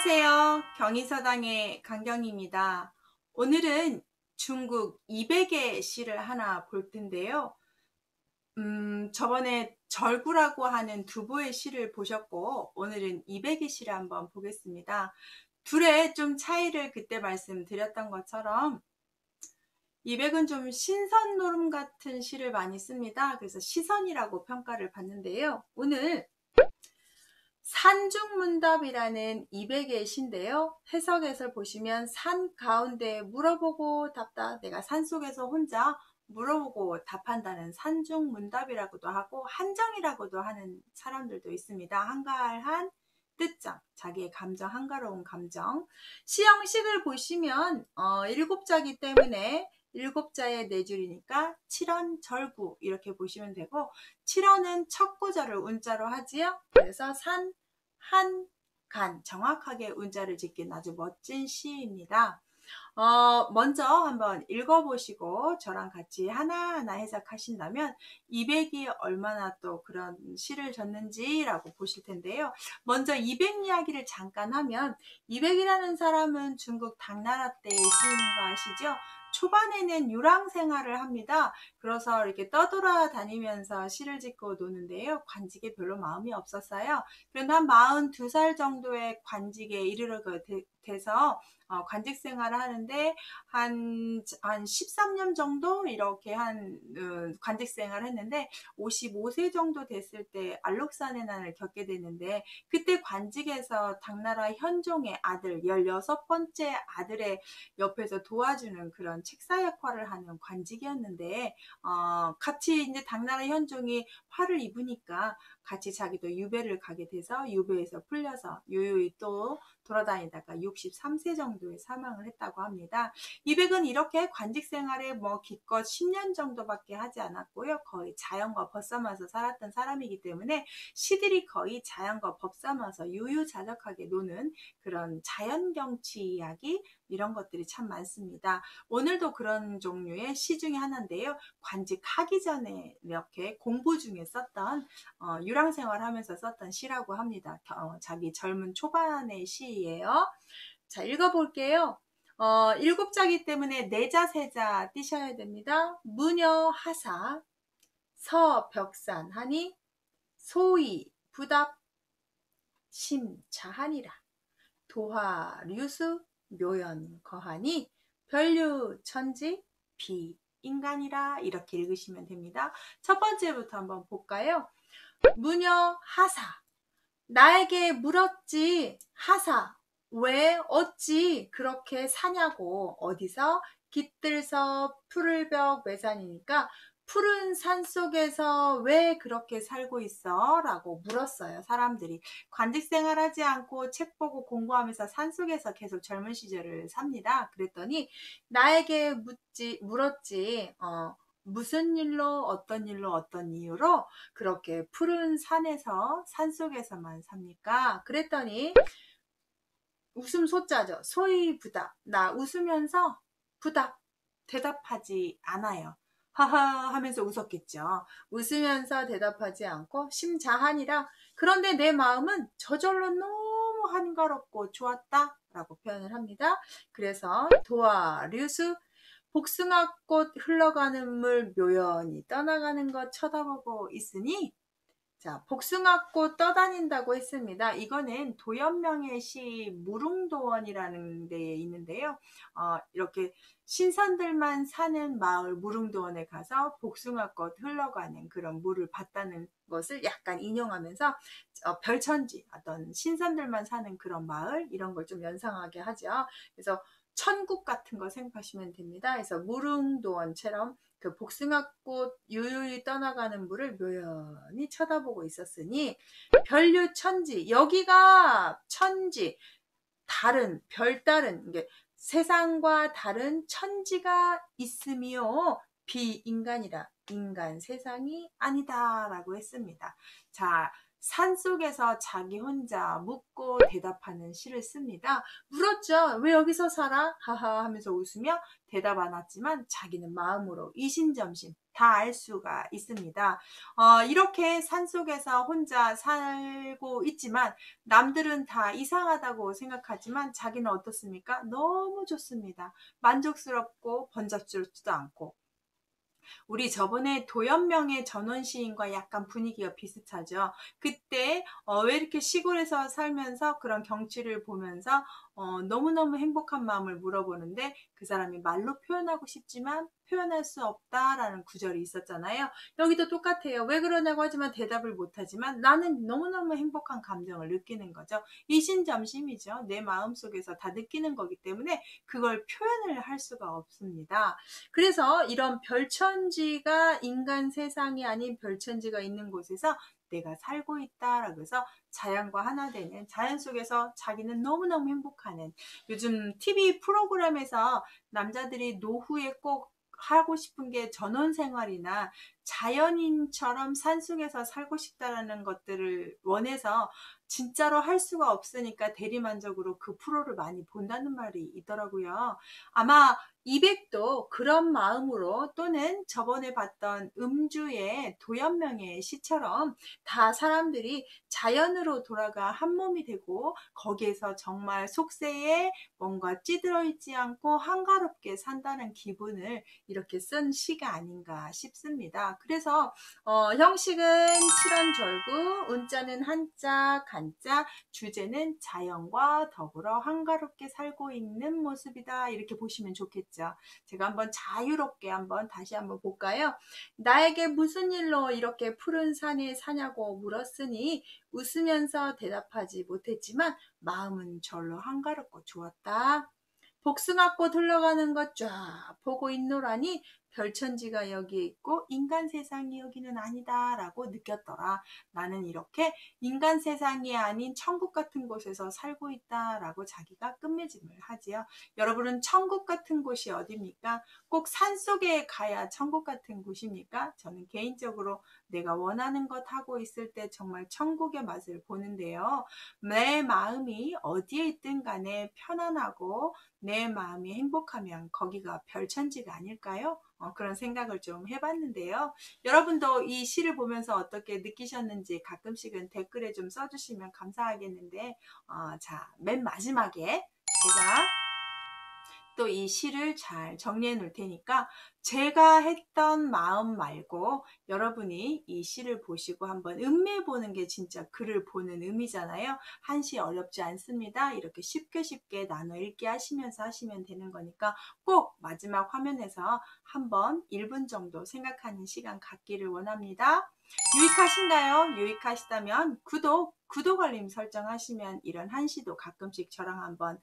안녕하세요. 경인서당의 강경입니다. 오늘은 중국 200의 시를 하나 볼 텐데요. 저번에 절구라고 하는 두보의 시를 보셨고, 오늘은 200의 시를 한번 보겠습니다. 둘의 좀 차이를 그때 말씀드렸던 것처럼 200은 좀 신선 노름 같은 시를 많이 씁니다. 그래서 시선이라고 평가를 받는데요. 오늘 산중문답이라는 200의 시인데요. 해석에서 보시면 산 가운데 물어보고 답다. 내가 산속에서 혼자 물어보고 답한다는 산중문답이라고도 하고 한정이라고도 하는 사람들도 있습니다. 한가한 뜻정, 자기의 감정, 한가로운 감정. 시 형식을 보시면 7자이기 때문에 7자의 4줄이니까 7언절구 이렇게 보시면 되고, 7언은 첫 구절을 운자로 하지요. 그래서 산, 한, 간 정확하게 운자를 짓긴 아주 멋진 시입니다. 먼저 한번 읽어보시고 저랑 같이 하나하나 해석하신다면 200이 얼마나 또 그런 시를 졌는지라고 보실 텐데요. 먼저 200 이야기를 잠깐 하면, 200이라는 사람은 중국 당나라 때의 시인인 거 아시죠? 초반에는 유랑 생활을 합니다. 그래서 이렇게 떠돌아다니면서 시를 짓고 노는데요. 관직에 별로 마음이 없었어요. 그런데 한 42살 정도의 관직에 이르게 돼서 관직 생활을 하는데 한 13년 정도 이렇게 관직 생활을 했는데, 55세 정도 됐을 때 알록산의 난을 겪게 되는데, 그때 관직에서 당나라 현종의 아들 16번째 아들의 옆에서 도와주는 그런 책사 역할을 하는 관직이었는데, 같이 이제 당나라 현종이 화를 입으니까 같이 자기도 유배를 가게 돼서 유배에서 풀려서 요요히 또 돌아다니다가 63세 정도에 사망을 했다고 합니다. 200은 이렇게 관직 생활에 기껏 10년 정도밖에 하지 않았고요. 거의 자연과 벗삼아서 살았던 사람이기 때문에 시들이 거의 자연과 벗삼아서 유유자적하게 노는 그런 자연경치 이야기, 이런 것들이 참 많습니다. 오늘도 그런 종류의 시 중에 하나인데요. 관직하기 전에 이렇게 공부 중에 썼던 유랑생활 하면서 썼던 시라고 합니다. 자기 젊은 초반의 시예요. 자, 읽어볼게요. 7자이기 때문에 내자 세자 띄셔야 됩니다. 무녀 하사 서벽산 하니 소위 부답 심자하니라. 도화 류수 묘연 거하니 별류 천지 비인간이라. 이렇게 읽으시면 됩니다. 첫 번째부터 한번 볼까요? 무녀 하사, 나에게 물었지. 하사, 왜 어찌 그렇게 사냐고. 어디서? 깃들서 푸를벽 외산이니까 푸른 산 속에서 왜 그렇게 살고 있어? 라고 물었어요. 사람들이 관직 생활하지 않고 책 보고 공부하면서 산 속에서 계속 젊은 시절을 삽니다. 그랬더니 나에게 물었지. 무슨 일로, 어떤 일로, 어떤 이유로 그렇게 푸른 산에서, 산속에서만 삽니까? 그랬더니 웃음소자죠. 소위 부답. 나 웃으면서 부답, 대답하지 않아요. 하하 하면서 웃었겠죠. 웃으면서 대답하지 않고 심자하니라. 그런데 내 마음은 저절로 너무 한가롭고 좋았다 라고 표현을 합니다. 그래서 도화 류수, 복숭아꽃 흘러가는 물 묘연히 떠나가는 것 쳐다보고 있으니, 자, 복숭아꽃 떠다닌다고 했습니다. 이거는 도연명의 시 무릉도원이라는 데에 있는데요. 이렇게 신선들만 사는 마을 무릉도원에 가서 복숭아꽃 흘러가는 그런 물을 봤다는 것을 약간 인용하면서 별천지, 어떤 신선들만 사는 그런 마을, 이런 걸 좀 연상하게 하죠. 그래서 천국 같은 거 생각하시면 됩니다. 그래서 무릉도원처럼 그 복숭아꽃 유유히 떠나가는 물을 묘연히 쳐다보고 있었으니 별류 천지, 여기가 천지, 다른 별다른 게 세상과 다른 천지가 있으며 비인간이라, 인간 세상이 아니다 라고 했습니다. 자, 산속에서 자기 혼자 묻고 대답하는 시를 씁니다. 물었죠. 왜 여기서 살아? 하하 하면서 웃으며 대답 안 했지만 자기는 마음으로 이신점심, 다 알 수가 있습니다. 이렇게 산속에서 혼자 살고 있지만 남들은 다 이상하다고 생각하지만 자기는 어떻습니까? 너무 좋습니다. 만족스럽고 번잡스럽지도 않고. 우리 저번에 도연명의 전원시인과 약간 분위기가 비슷하죠. 그때 왜 이렇게 시골에서 살면서 그런 경치를 보면서 너무너무 행복한 마음을 물어보는데 그 사람이 말로 표현하고 싶지만 표현할 수 없다라는 구절이 있었잖아요. 여기도 똑같아요. 왜 그러냐고 하지만 대답을 못하지만 나는 너무너무 행복한 감정을 느끼는 거죠. 이신점심이죠. 내 마음속에서 다 느끼는 거기 때문에 그걸 표현을 할 수가 없습니다. 그래서 이런 별천지가 인간 세상이 아닌 별천지가 있는 곳에서 내가 살고 있다라고 해서 자연과 하나 되는, 자연 속에서 자기는 너무너무 행복하는, 요즘 TV 프로그램에서 남자들이 노후에 꼭 하고 싶은 게 전원생활이나 자연인처럼 산속에서 살고 싶다라는 것들을 원해서 진짜로 할 수가 없으니까 대리만족으로 그 프로를 많이 본다는 말이 있더라고요. 아마 이백도 그런 마음으로, 또는 저번에 봤던 음주의 도연명의 시처럼 다 사람들이 자연으로 돌아가 한 몸이 되고 거기에서 정말 속세에 뭔가 찌들어 있지 않고 한가롭게 산다는 기분을 이렇게 쓴 시가 아닌가 싶습니다. 그래서 형식은 칠원절구, 운자는 한자, 간자, 주제는 자연과 더불어 한가롭게 살고 있는 모습이다. 이렇게 보시면 좋겠죠. 제가 한번 자유롭게 한번 다시 한번 볼까요? 나에게 무슨 일로 이렇게 푸른 산에 사냐고 물었으니 웃으면서 대답하지 못했지만 마음은 절로 한가롭고 좋았다. 복숭아꽃 흘러가는 것 쫙 보고 있노라니 별천지가 여기에 있고 인간 세상이 여기는 아니다 라고 느꼈더라. 나는 이렇게 인간 세상이 아닌 천국 같은 곳에서 살고 있다 라고 자기가 끝맺음을 하지요. 여러분은 천국 같은 곳이 어디입니까? 꼭 산속에 가야 천국 같은 곳입니까? 저는 개인적으로 내가 원하는 것 하고 있을 때 정말 천국의 맛을 보는데요. 내 마음이 어디에 있든 간에 편안하고 내 마음이 행복하면 거기가 별천지가 아닐까요? 그런 생각을 좀 해봤는데요. 여러분도 이 시를 보면서 어떻게 느끼셨는지 가끔씩은 댓글에 좀 써주시면 감사하겠는데, 자, 맨 마지막에 제가 또 이 시를 잘 정리해 놓을 테니까 제가 했던 마음 말고 여러분이 이 시를 보시고 한번 음미해 보는 게 진짜 글을 보는 의미잖아요. 한시 어렵지 않습니다. 이렇게 쉽게 쉽게 나눠 읽기 하시면서 하시면 되는 거니까 꼭 마지막 화면에서 한번 1분 정도 생각하는 시간 갖기를 원합니다. 유익하신가요? 유익하시다면 구독 알림 설정하시면 이런 한시도 가끔씩 저랑 한번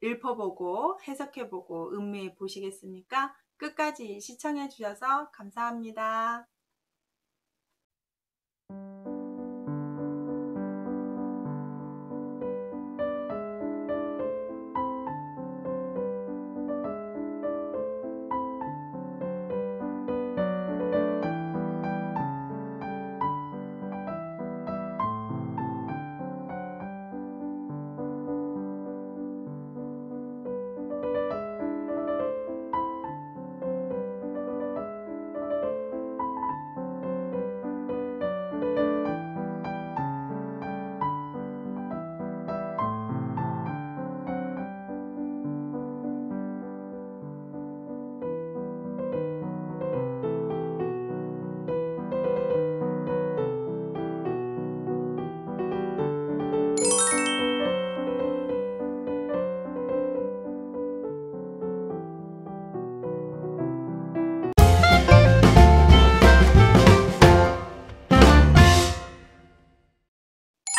읽어보고 해석해보고 음미해 보시겠습니까? 끝까지 시청해 주셔서 감사합니다.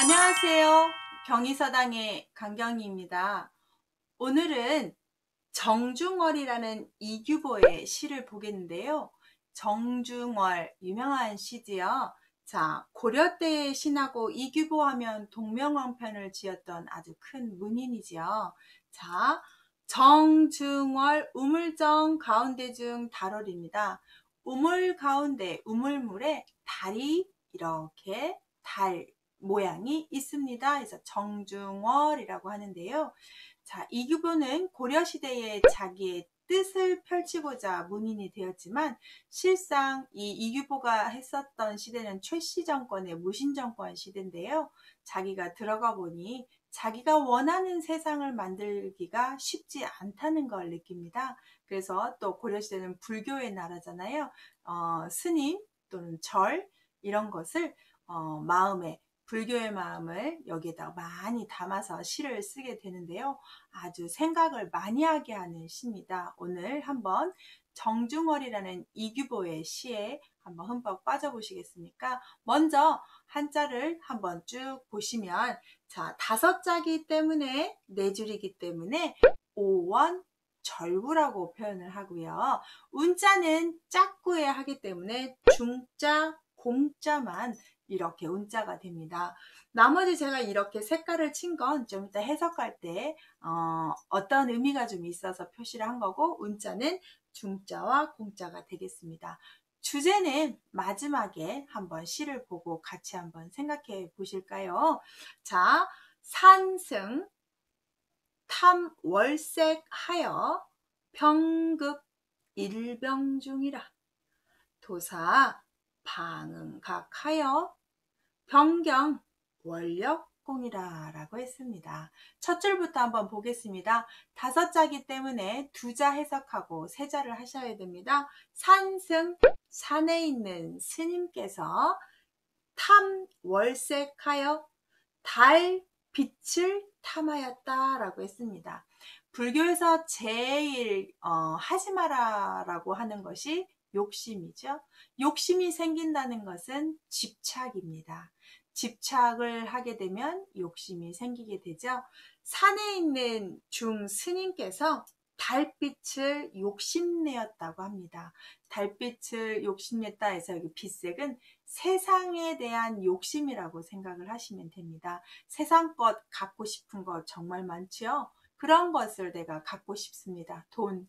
안녕하세요. 경의서당의 강경희입니다. 오늘은 정중월이라는 이규보의 시를 보겠는데요. 정중월, 유명한 시지요. 자, 고려 때의 신하고 이규보 하면 동명왕편을 지었던 아주 큰 문인이지요. 자, 정중월, 우물정 가운데 중 달월입니다. 우물 가운데, 우물물에 달이 이렇게 달 모양이 있습니다. 그래서 정중월이라고 하는데요. 자, 이규보는 고려시대에 자기의 뜻을 펼치고자 문인이 되었지만 실상 이 이규보가 했었던 시대는 최씨 정권의 무신정권 시대인데요. 자기가 들어가 보니 자기가 원하는 세상을 만들기가 쉽지 않다는 걸 느낍니다. 그래서 또 고려시대는 불교의 나라잖아요. 스님 또는 절 이런 것을 마음에 불교의 마음을 여기에다 많이 담아서 시를 쓰게 되는데요. 아주 생각을 많이 하게 하는 시입니다. 오늘 한번 정중월이라는 이규보의 시에 한번 흠뻑 빠져보시겠습니까? 먼저 한자를 한번 쭉 보시면 자, 5자기 때문에 4줄이기 때문에 오원 절구라고 표현을 하고요. 운자는 짝구에 하기 때문에 중자, 공자만 이렇게 운자가 됩니다. 나머지 제가 이렇게 색깔을 친 건 좀 이따 해석할 때 어떤 의미가 좀 있어서 표시를 한 거고 운자는 중자와 공자가 되겠습니다. 주제는 마지막에 한번 시를 보고 같이 한번 생각해 보실까요? 자, 산승 탐월색하여 병급 일병중이라 도사 방응각하여 변경 원력공이라 라고 했습니다. 첫 줄부터 한번 보겠습니다. 5자기 때문에 2자 해석하고 3자를 하셔야 됩니다. 산승, 산에 있는 스님께서 탐월색하여 달 빛을 탐하였다 라고 했습니다. 불교에서 제일 하지 마라 라고 하는 것이 욕심이죠. 욕심이 생긴다는 것은 집착입니다. 집착을 하게 되면 욕심이 생기게 되죠. 산에 있는 중스님께서 달빛을 욕심내었다고 합니다. 달빛을 욕심냈다 해서 여기 빛색은 세상에 대한 욕심이라고 생각을 하시면 됩니다. 세상 것 갖고 싶은 것 정말 많죠. 그런 것을 내가 갖고 싶습니다. 돈,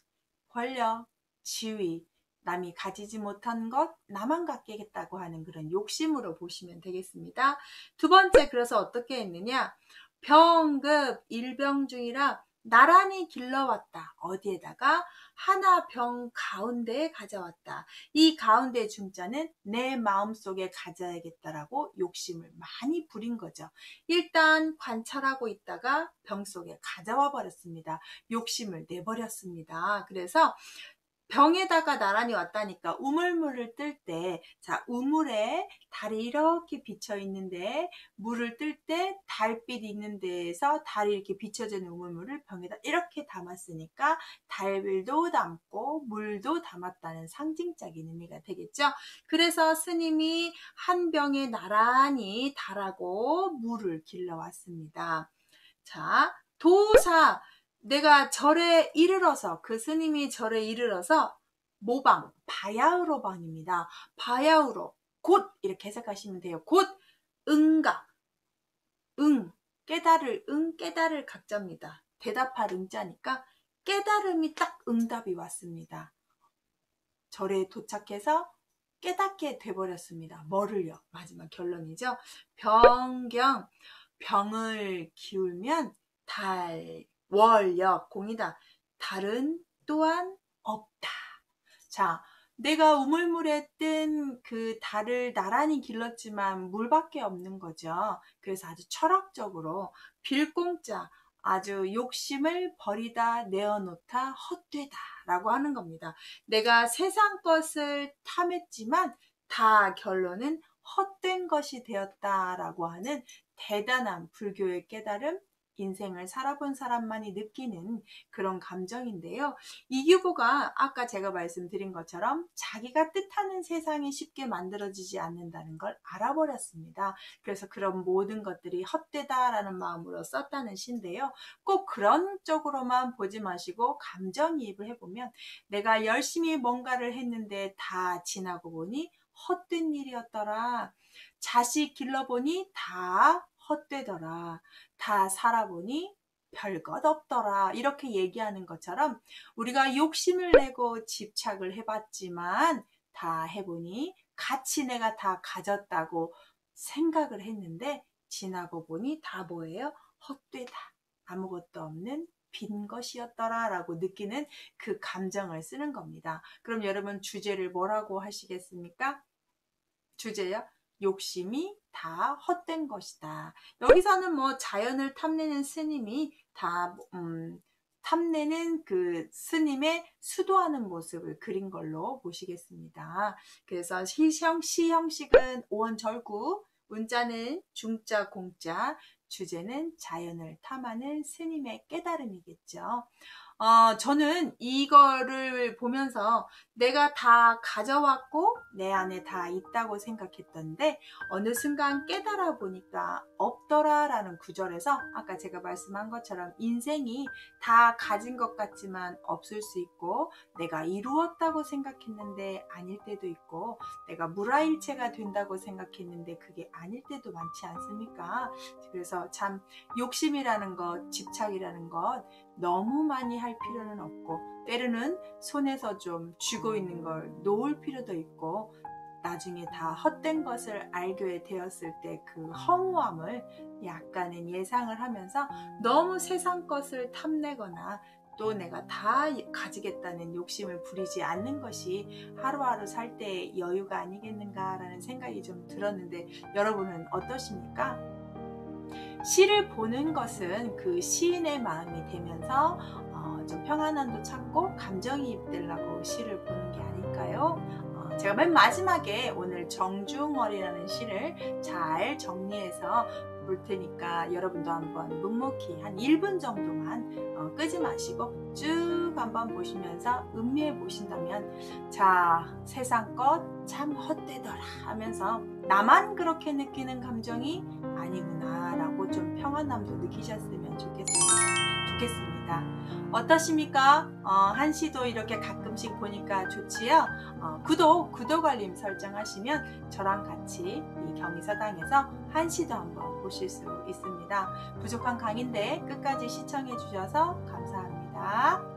권력, 지위, 남이 가지지 못한 것 나만 갖겠다고 하는 그런 욕심으로 보시면 되겠습니다. 두 번째, 그래서 어떻게 했느냐? 병급 일병중이라 나란히 길러왔다. 어디에다가? 하나 병 가운데에 가져왔다. 이 가운데 중자는 내 마음속에 가져야겠다라고 욕심을 많이 부린 거죠. 일단 관찰하고 있다가 병 속에 가져와 버렸습니다. 욕심을 내버렸습니다. 그래서 병에다가 나란히 왔다니까 우물물을 뜰 때, 자, 우물에 달이 이렇게 비쳐 있는데 물을 뜰 때 달빛 있는 데에서 달이 이렇게 비춰지는 우물물을 병에다 이렇게 담았으니까 달도 담고 물도 담았다는 상징적인 의미가 되겠죠. 그래서 스님이 한 병에 나란히 달하고 물을 길러왔습니다. 자, 도사, 내가 절에 이르러서 그 스님이 절에 이르러서 모방, 바야흐로방입니다. 바야흐로 곧 이렇게 해석하시면 돼요. 곧 응각, 깨달을 각자입니다. 대답할 응자니까 깨달음이 딱 응답이 왔습니다. 절에 도착해서 깨닫게 돼버렸습니다. 뭐를요? 마지막 결론이죠. 병경, 병을 기울면 달, 월, 역, 공이다. 달은 또한 없다. 자, 내가 우물물에 뜬 그 달을 나란히 길렀지만 물밖에 없는 거죠. 그래서 아주 철학적으로 빌공자, 아주 욕심을 버리다 내어놓다 헛되다 라고 하는 겁니다. 내가 세상 것을 탐했지만 다 결론은 헛된 것이 되었다라고 하는 대단한 불교의 깨달음, 인생을 살아본 사람만이 느끼는 그런 감정인데요. 이규보가 아까 제가 말씀드린 것처럼 자기가 뜻하는 세상이 쉽게 만들어지지 않는다는 걸 알아버렸습니다. 그래서 그런 모든 것들이 헛되다라는 마음으로 썼다는 시인데요. 꼭 그런 쪽으로만 보지 마시고 감정이입을 해보면 내가 열심히 뭔가를 했는데 다 지나고 보니 헛된 일이었더라. 자식 길러보니 다 헛되더라. 다 살아보니 별것 없더라. 이렇게 얘기하는 것처럼 우리가 욕심을 내고 집착을 해봤지만 다 해보니 같이 내가 다 가졌다고 생각을 했는데 지나고 보니 다 뭐예요? 헛되다. 아무것도 없는 빈 것이었더라 라고 느끼는 그 감정을 쓰는 겁니다. 그럼 여러분 주제를 뭐라고 하시겠습니까? 주제요? 욕심이 다 헛된 것이다. 여기서는 뭐 자연을 탐내는 스님이 다 탐내는 그 스님의 수도하는 모습을 그린 걸로 보시겠습니다. 그래서 시형식은 오원절구, 운자는 중자 공자, 주제는 자연을 탐하는 스님의 깨달음이겠죠. 저는 이거를 보면서 내가 다 가져왔고 내 안에 다 있다고 생각했던데 어느 순간 깨달아 보니까 없더라 라는 구절에서 아까 제가 말씀한 것처럼 인생이 다 가진 것 같지만 없을 수 있고 내가 이루었다고 생각했는데 아닐 때도 있고 내가 무라일체가 된다고 생각했는데 그게 아닐 때도 많지 않습니까? 그래서 참 욕심이라는 것, 집착이라는 것 너무 많이 할 필요는 없고 때로는 손에서 좀 쥐고 있는 걸 놓을 필요도 있고 나중에 다 헛된 것을 알게 되었을 때 그 허무함을 약간은 예상을 하면서 너무 세상 것을 탐내거나 또 내가 다 가지겠다는 욕심을 부리지 않는 것이 하루하루 살 때 여유가 아니겠는가라는 생각이 좀 들었는데 여러분은 어떠십니까? 시를 보는 것은 그 시인의 마음이 되면서 좀 평안함도 찾고 감정이입되려고 시를 보는 게 아닐까요? 제가 맨 마지막에 오늘 정중월이라는 시를 잘 정리해서 볼 테니까 여러분도 한번 묵묵히 한 1분 정도만 끄지 마시고 쭉 한번 보시면서 음미해 보신다면 자, 세상 것 참 헛되더라 하면서 나만 그렇게 느끼는 감정이 아니구나 라고 좀 평안함도 느끼셨으면 좋겠습니다. 어떠십니까? 한시도 이렇게 가끔씩 보니까 좋지요? 구독 알림 설정하시면 저랑 같이 이 경의서당에서 한시도 한번 보실 수 있습니다. 부족한 강의인데 끝까지 시청해 주셔서 감사합니다.